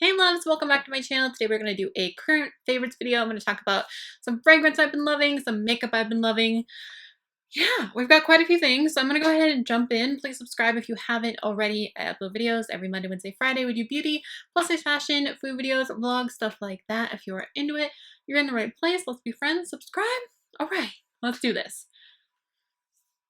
Hey loves, welcome back to my channel. Today we're going to do a current favorites video. I'm going to talk about some fragrance I've been loving, some makeup I've been loving. Yeah, we've got quite a few things, so I'm going to go ahead and jump in. Please subscribe if you haven't already. I upload videos every Monday, Wednesday, Friday. We do beauty, plus size fashion, food videos, vlogs, stuff like that. If you are into it, you're in the right place. Let's be friends. Subscribe. All right, let's do this.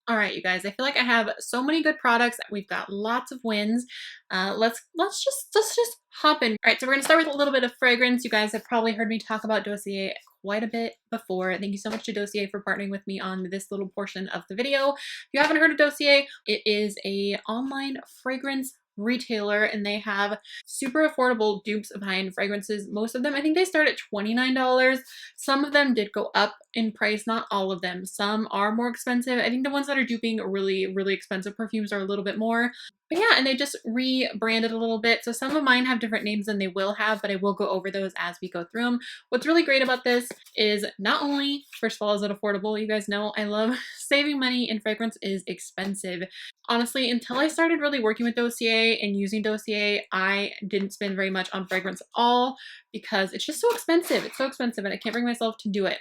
All right, you guys, I feel like I have so many good products. We've got lots of wins. Let's just hop in. All right, so we're gonna start with a little bit of fragrance. You guys have probably heard me talk about Dossier quite a bit before. Thank you so much to Dossier for partnering with me on this little portion of the video. If you haven't heard of Dossier, it is a online fragrance retailer and they have super affordable dupes of high-end fragrances. Most of them, I think they start at $29. Some of them did go up in price, not all of them. Some are more expensive. I think the ones that are duping really expensive perfumes are a little bit more. But yeah, and they just rebranded a little bit. So some of mine have different names than they will have, but I will go over those as we go through them. What's really great about this is not only, first of all, is it affordable. You guys know I love saving money, and fragrance is expensive. Honestly, until I started really working with Dossier and using Dossier, I didn't spend very much on fragrance at all because it's just so expensive. It's so expensive and I can't bring myself to do it.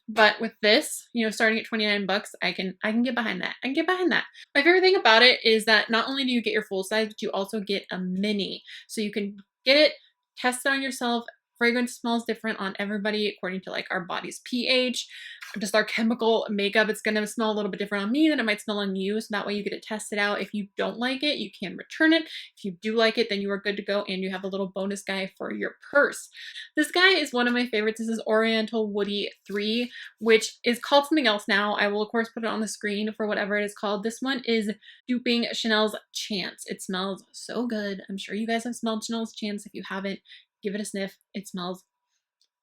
But with this, you know, starting at 29 bucks, I can get behind that. I can get behind that. My favorite thing about it is that not only do you get your full size, but you also get a mini. So you can get it, test it on yourself. Fragrance smells different on everybody according to like our body's pH, just our chemical makeup. It's gonna smell a little bit different on me than it might smell on you. So that way you get it tested out. If you don't like it, you can return it. If you do like it, then you are good to go and you have a little bonus guy for your purse. This guy is one of my favorites. This is Oriental Woody 3, which is called something else now. I will of course put it on the screen for whatever it is called. This one is duping Chanel's Chance. It smells so good. I'm sure you guys have smelled Chanel's Chance. If you haven't, give it a sniff. It smells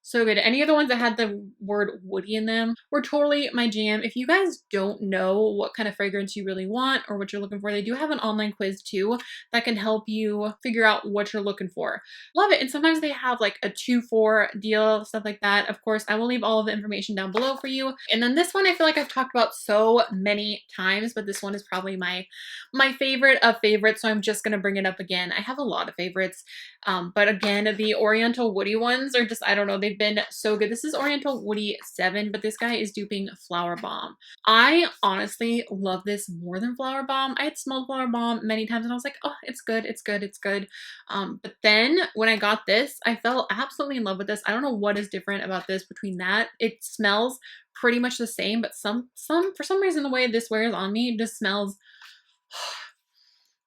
so good. Any of the ones that had the word woody in them were totally my jam. If you guys don't know what kind of fragrance you really want or what you're looking for, they do have an online quiz too that can help you figure out what you're looking for. Love it. And sometimes they have like a 2-for deal, stuff like that. Of course, I will leave all of the information down below for you. And then this one I feel like I've talked about so many times, but this one is probably my favorite of favorites, so I'm just gonna bring it up again. I have a lot of favorites, but again, the Oriental Woody ones are just, I don't know, they've been so good. This is Oriental Woody 7, but this guy is duping Flower Bomb. I honestly love this more than Flower Bomb. I had smelled Flower Bomb many times and I was like, oh, it's good, it's good, it's good. But then when I got this, I fell absolutely in love with this. I don't know what is different about this between that. It smells pretty much the same, but for some reason the way this wears on me, it just smells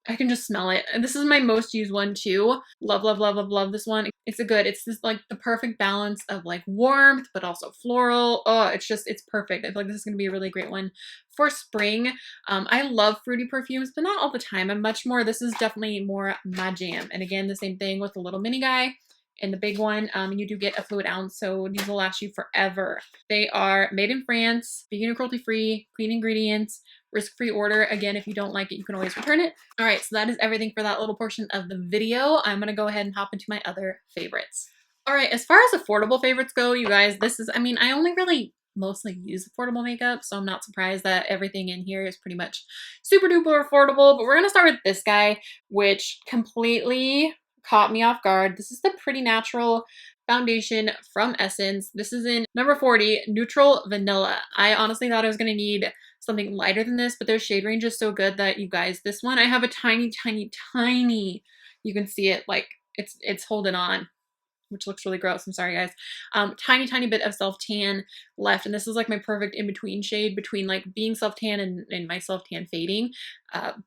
I can just smell it. And this is my most used one too. Love, love, love, love, love this one. It's it's this like the perfect balance of like warmth, but also floral. Oh, it's perfect. I feel like this is going to be a really great one for spring. I love fruity perfumes, but not all the time. This is definitely more my jam. And again, the same thing with the little mini guy. And the big one, you do get a fluid ounce, so these will last you forever. They are made in France, vegan and cruelty-free, clean ingredients, risk-free order. Again, if you don't like it, you can always return it. All right, so that is everything for that little portion of the video. I'm gonna go ahead and hop into my other favorites. All right, as far as affordable favorites go, you guys, I only really mostly use affordable makeup, so I'm not surprised that everything in here is pretty much super duper affordable, but we're gonna start with this guy, which completely caught me off guard. This is the Pretty Natural foundation from Essence. This is in number 40, Neutral Vanilla. I honestly thought I was going to need something lighter than this, but their shade range is so good that you guys, this one, I have a tiny, you can see it like it's holding on, which looks really gross. I'm sorry, guys. Tiny bit of self-tan left. And this is like my perfect in-between shade between like being self-tan and my self-tan fading.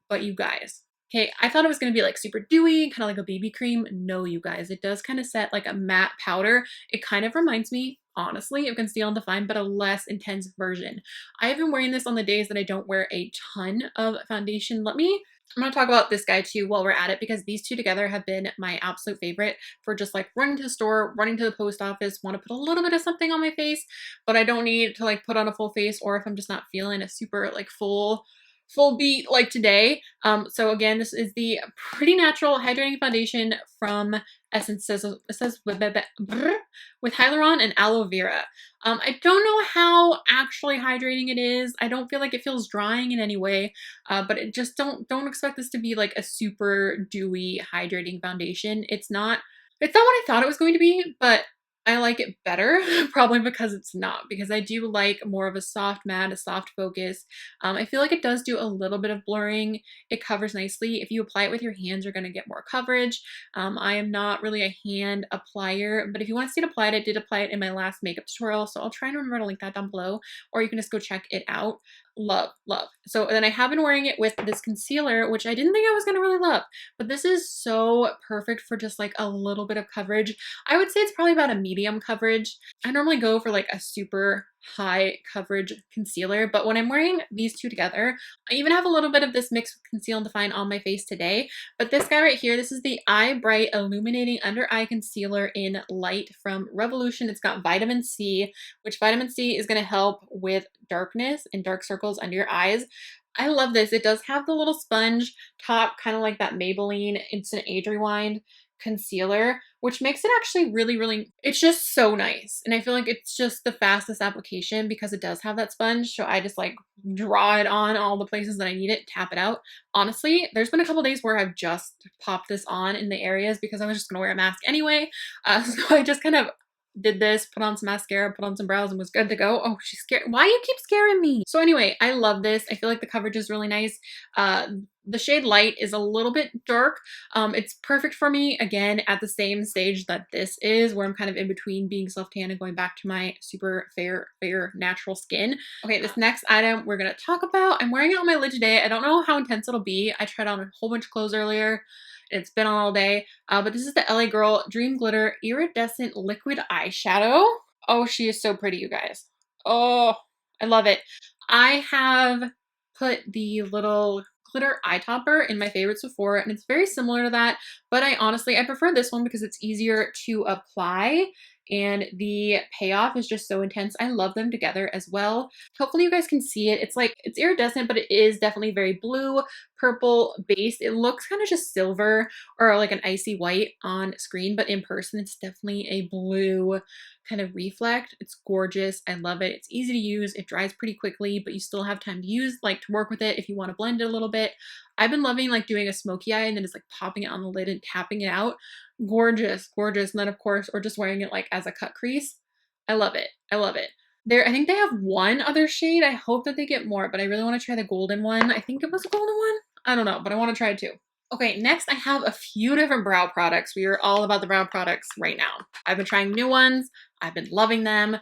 But you guys, okay, I thought it was going to be like super dewy, kind of like a BB cream. No, you guys, it does kind of set like a matte powder. It kind of reminds me, honestly, of Conceal and Define, but a less intense version. I have been wearing this on the days that I don't wear a ton of foundation. I'm going to talk about this guy too while we're at it, because these two together have been my absolute favorite for just like running to the store, running to the post office, want to put a little bit of something on my face, but I don't need to like put on a full face, or if I'm just not feeling a super like full beat like today. So again, this is the Pretty Natural Hydrating Foundation from Essence. It says with hyaluron and aloe vera. I don't know how actually hydrating it is. I don't feel like it feels drying in any way, but it just don't expect this to be like a super dewy hydrating foundation. It's not It's not what I thought it was going to be, but I like it better, probably because it's not, because I do like more of a soft matte, a soft focus. I feel like it does do a little bit of blurring. It covers nicely. If you apply it with your hands, you're going to get more coverage. I am not really a hand applier, but if you want to see it applied, I did apply it in my last makeup tutorial, so I'll try and remember to link that down below, or you can just go check it out. Love, love. So then I have been wearing it with this concealer, which I didn't think I was going to really love, but this is so perfect for just like a little bit of coverage. I would say it's probably about a medium coverage. I normally go for like a super high coverage concealer, but when I'm wearing these two together, I even have a little bit of this mixed with Conceal and Define on my face today. But this guy right here, this is the Eye Bright Illuminating Under Eye Concealer in Light from Revolution. It's got vitamin C, which vitamin C is going to help with darkness and dark circles under your eyes. I love this. It does have the little sponge top, kind of like that Maybelline Instant Age Rewind concealer, which makes it actually really, it's just so nice. And I feel like it's just the fastest application because it does have that sponge. So I just like draw it on all the places that I need it, tap it out. Honestly, there's been a couple days where I've just popped this on in the areas because I was just gonna wear a mask anyway. So I just kind of did this, put on some mascara, put on some brows, and was good to go. Oh, she's scared. Why you keep scaring me? So anyway, I love this. I feel like the coverage is really nice. The shade Light is a little bit dark. It's perfect for me, again, at the same stage that this is, where I'm kind of in between being self-tan and going back to my super fair natural skin. Okay, this next item we're gonna talk about, I'm wearing it on my lid today. I don't know how intense it'll be. I tried on a whole bunch of clothes earlier. It's been on all day, but this is the LA Girl Dream Glitter Iridescent Liquid Eyeshadow. Oh, she is so pretty, you guys. Oh, I love it. I have put the little glitter eye topper in my favorites before, and it's very similar to that, but I prefer this one because it's easier to apply and the payoff is just so intense. I love them together as well. Hopefully you guys can see it. It's like, it's iridescent, but it is definitely very blue, purple based. It looks kind of just silver or like an icy white on screen, but in person it's definitely a blue kind of reflect. It's gorgeous. I love it. It's easy to use. It dries pretty quickly, but you still have time to use, like to work with it if you want to blend it a little bit. I've been loving like doing a smoky eye and then just like popping it on the lid and tapping it out. Gorgeous, gorgeous. And then of course, or just wearing it like as a cut crease. I love it. I love it. I think they have one other shade. I hope that they get more, but I really want to try the golden one. I think it was a golden one. I don't know, but I want to try it too. Okay, next I have a few different brow products. We are all about the brow products right now. I've been trying new ones. I've been loving them.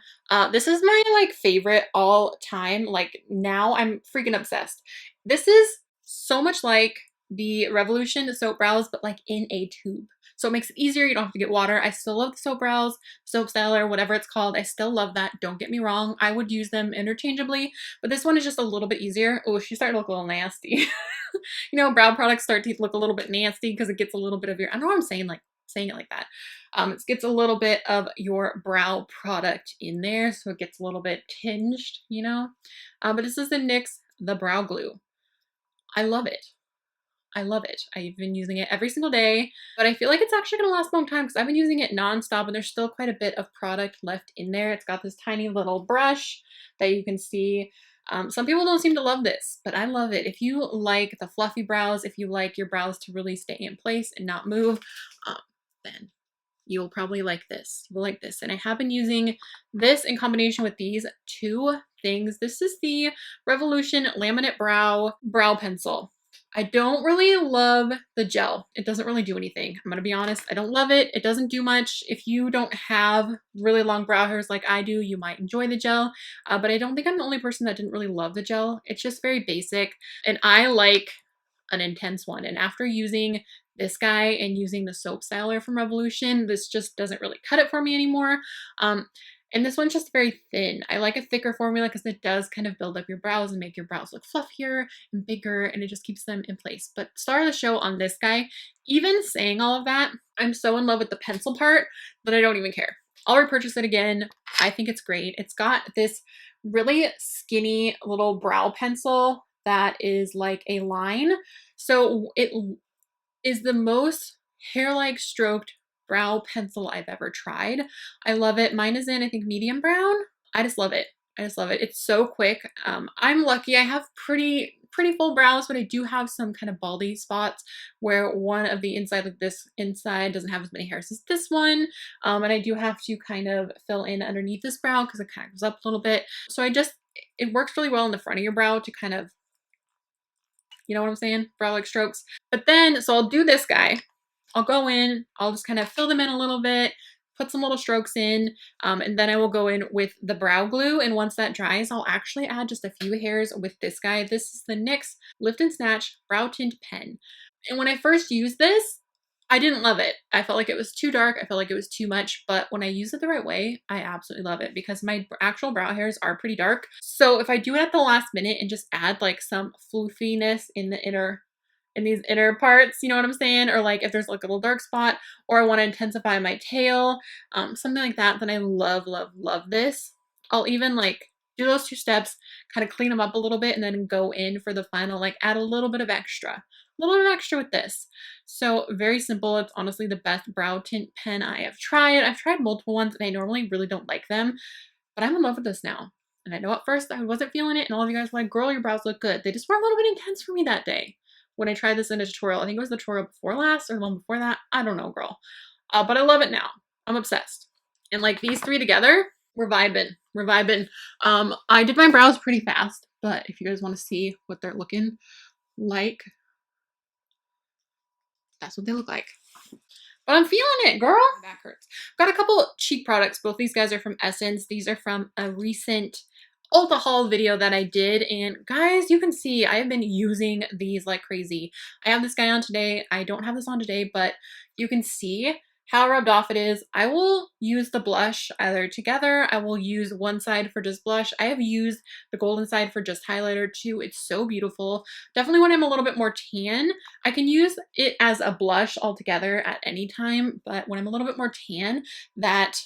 This is my like favorite all time. Like now I'm freaking obsessed. This is so much like the Revolution soap brows, but like in a tube. So it makes it easier. You don't have to get water. I still love the soap brows, soap styler, whatever it's called. I still love that. Don't get me wrong. I would use them interchangeably, but this one is just a little bit easier. Oh, she's starting to look a little nasty. You know, brow products start to look a little bit nasty because it gets a little bit of your, I don't know what I'm saying, like saying it like that. It gets a little bit of your brow product in there. So it gets a little bit tinged, you know, but this is the NYX, the brow glue. I love it. I love it. I've been using it every single day, but I feel like it's actually going to last a long time because I've been using it nonstop and there's still quite a bit of product left in there. It's got this tiny little brush that you can see. Some people don't seem to love this, but I love it. If you like the fluffy brows, if you like your brows to really stay in place and not move, then you will probably like this. You will like this. And I have been using this in combination with these two things. This is the Revolution Laminate Brow Pencil. I don't really love the gel. It doesn't really do anything. I'm gonna be honest. I don't love it. It doesn't do much. If you don't have really long brow hairs like I do, you might enjoy the gel. But I don't think I'm the only person that didn't really love the gel. It's just very basic. And I like an intense one. And after using this guy and using the soap styler from Revolution, this just doesn't really cut it for me anymore. And this one's just very thin. I like a thicker formula because it does kind of build up your brows and make your brows look fluffier and bigger, and it just keeps them in place. But star of the show on this guy, even saying all of that, I'm so in love with the pencil part that I don't even care. I'll repurchase it again. I think it's great. It's got this really skinny little brow pencil that is like a line. So it is the most hair-like stroked brow pencil I've ever tried. I love it. Mine is in, I think, medium brown. I just love it. I just love it. It's so quick. I'm lucky. I have pretty pretty full brows, but I do have some kind of baldy spots where one of the inside of this inside doesn't have as many hairs as this one. And I do have to kind of fill in underneath this brow because it kind of goes up a little bit. So it works really well in the front of your brow to kind of, you know what I'm saying? Brow like strokes. But then, so I'll do this guy. I'll go in, I'll just kind of fill them in a little bit, put some little strokes in, and then I will go in with the brow glue. And once that dries, I'll actually add just a few hairs with this guy. This is the NYX Lift and Snatch Brow Tint Pen. And when I first used this, I didn't love it. I felt like it was too dark. I felt like it was too much, but when I use it the right way, I absolutely love it because my actual brow hairs are pretty dark. So if I do it at the last minute and just add like some floofiness in these inner parts, you know what I'm saying? Or like if there's like a little dark spot or I want to intensify my tail, something like that, then I love, love, love this. I'll even like do those 2 steps, kind of clean them up a little bit and then go in for the final, like add a little bit of extra with this. So very simple. It's honestly the best brow tint pen I have tried. I've tried multiple ones and I normally really don't like them, but I'm in love with this now. And I know at first I wasn't feeling it and all of you guys were like, girl, your brows look good. They just were a little bit intense for me that day when I tried this in a tutorial. I think it was the tutorial before last or the one before that. I don't know, girl. But I love it now. I'm obsessed. And like these 3 together, we're vibing. We're vibing. I did my brows pretty fast, but if you guys want to see what they're looking like, that's what they look like. But I'm feeling it, girl. My back hurts. Got a couple cheek products. Both these guys are from Essence. These are from a recent Ulta haul video that I did. And guys, you can see I have been using these like crazy. I have this guy on today. I don't have this on today, but you can see how rubbed off it is. I will use the blush either together. I will use one side for just blush. I have used the golden side for just highlighter too. It's so beautiful. Definitely when I'm a little bit more tan, I can use it as a blush altogether at any time. But when I'm a little bit more tan, that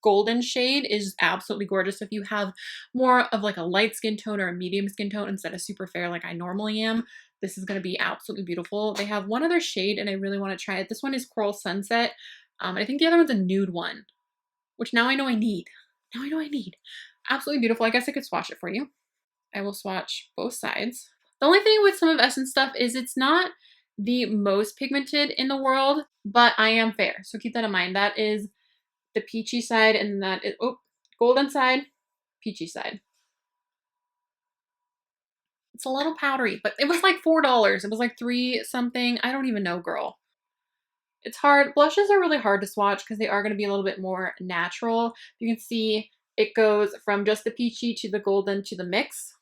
golden shade is absolutely gorgeous. If you have more of like a light skin tone or a medium skin tone instead of super fair like I normally am, this is going to be absolutely beautiful. They have one other shade and I really want to try it. This one is Coral Sunset. I think the other one's a nude one, which now I know I need. Now I know I need. Absolutely beautiful. I guess I could swatch it for you. I will swatch both sides. The only thing with some of Essence stuff is it's not the most pigmented in the world, but I am fair. So keep that in mind. That is the peachy side and that is, oh, golden side, peachy side. It's a little powdery, but it was like $4. It was like $3 something. I don't even know, girl. It's hard. Blushes are really hard to swatch because they are going to be a little bit more natural. You can see it goes from just the peachy to the golden to the mix.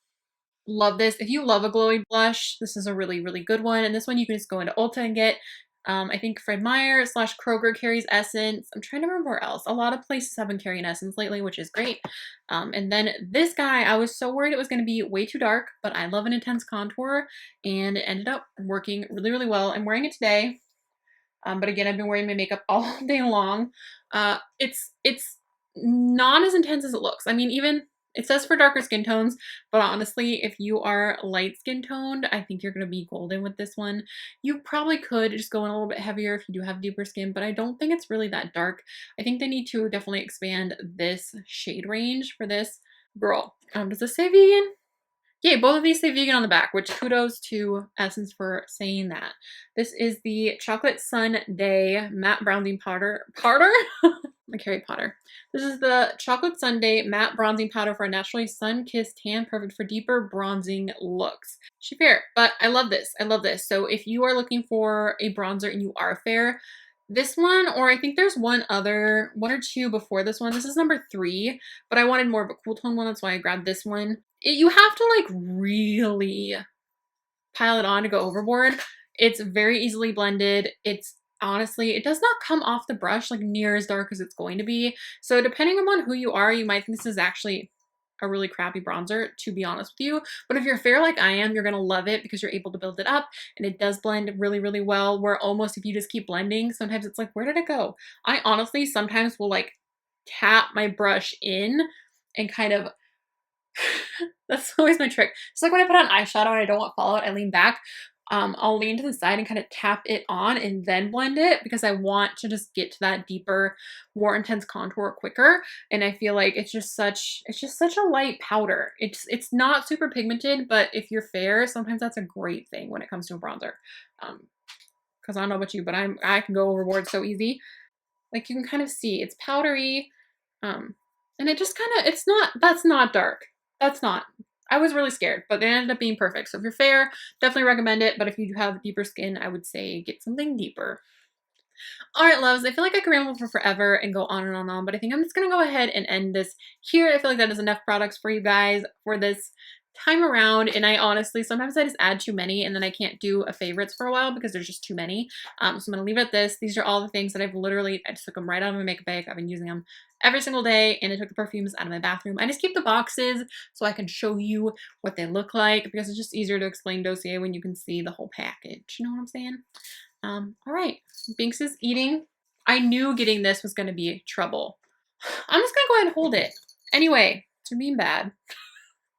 Love this. If you love a glowy blush, this is a really, really good one. And this one you can just go into Ulta and get. I think Fred Meyer / Kroger carries Essence. I'm trying to remember where else. A lot of places have been carrying Essence lately, which is great. And then this guy, I was so worried it was going to be way too dark, but I love an intense contour and it ended up working really, really well. I'm wearing it today. But again, I've been wearing my makeup all day long. It's not as intense as it looks. I mean, even it says for darker skin tones, but honestly, if you are light skin toned, I think you're going to be golden with this one. You probably could just go in a little bit heavier if you do have deeper skin, but I don't think it's really that dark. I think they need to definitely expand this shade range for this. Girl, does this say vegan? Yay, both of these say vegan on the back, which kudos to Essence for saying that. This is the Chocolate Sundae Matte Bronzing Powder. Like Harry Potter. This is the Chocolate Sundae Matte Bronzing Powder for a naturally sun-kissed tan, perfect for deeper bronzing looks. She's fair, but I love this. I love this. So if you are looking for a bronzer and you are fair, this one, or I think there's one or two before this one. This is number 3, but I wanted more of a cool tone one. That's why I grabbed this one. You have to like really pile it on to go overboard. It's very easily blended. It's honestly, it does not come off the brush like near as dark as it's going to be. So depending upon who you are, you might think this is actually a really crappy bronzer, to be honest with you. But if you're fair like I am, you're going to love it because you're able to build it up and it does blend really, really well. Where almost if you just keep blending, sometimes it's like, where did it go? I honestly sometimes will like tap my brush in and kind of that's always my trick. It's like when I put on eyeshadow and I don't want fallout, I lean back. I'll lean to the side and kind of tap it on and then blend it because I want to just get to that deeper, more intense contour quicker. And I feel like it's just such a light powder. It's not super pigmented, but if you're fair, sometimes that's a great thing when it comes to a bronzer. Because I don't know about you, but I can go overboard so easy. Like you can kind of see it's powdery, and it just kind of, that's not dark. That's not. I was really scared, but it ended up being perfect. So if you're fair, definitely recommend it. But if you do have deeper skin, I would say get something deeper. All right, loves, I feel like I could ramble for forever and go on and on, but I think I'm just going to go ahead and end this here. I feel like that is enough products for you guys for this time around, and I honestly, sometimes I just add too many and then I can't do a favorites for a while because there's just too many. So I'm going to leave it at this. These are all the things that I just took them right out of my makeup bag. I've been using them every single day, and I took the perfumes out of my bathroom. I just keep the boxes so I can show you what they look like because it's just easier to explain Dossier when you can see the whole package. You know what I'm saying? All right, Binks is eating. I knew getting this was going to be trouble. I'm just going to go ahead and hold it. Anyway, you're being bad.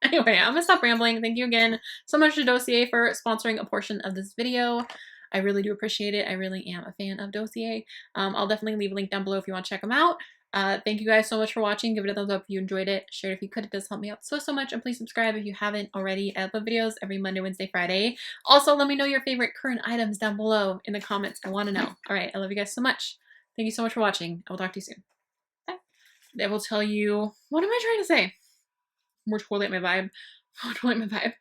Anyway, I'm going to stop rambling. Thank you again so much to Dossier for sponsoring a portion of this video. I really do appreciate it. I really am a fan of Dossier. I'll definitely leave a link down below if you want to check them out. Thank you guys so much for watching. Give it a thumbs up if you enjoyed it. Share it if you could. It does help me out so much. And please subscribe if you haven't already. I upload videos every Monday, Wednesday, Friday. Also, let me know your favorite current items down below in the comments. I want to know. All right. I love you guys so much. Thank you so much for watching. I will talk to you soon. Bye. I will tell you, what am I trying to say? More totally at my vibe. Totally at my vibe.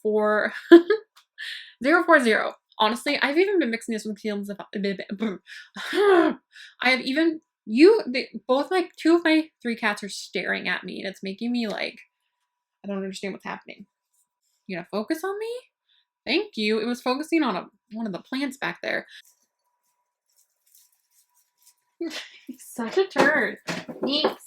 040. Honestly, I've even been mixing this with feelings of I have even two of my 3 cats are staring at me, and it's making me like, I don't understand what's happening. You gonna focus on me? Thank you. It was focusing on one of the plants back there. He's such a turd. Thanks.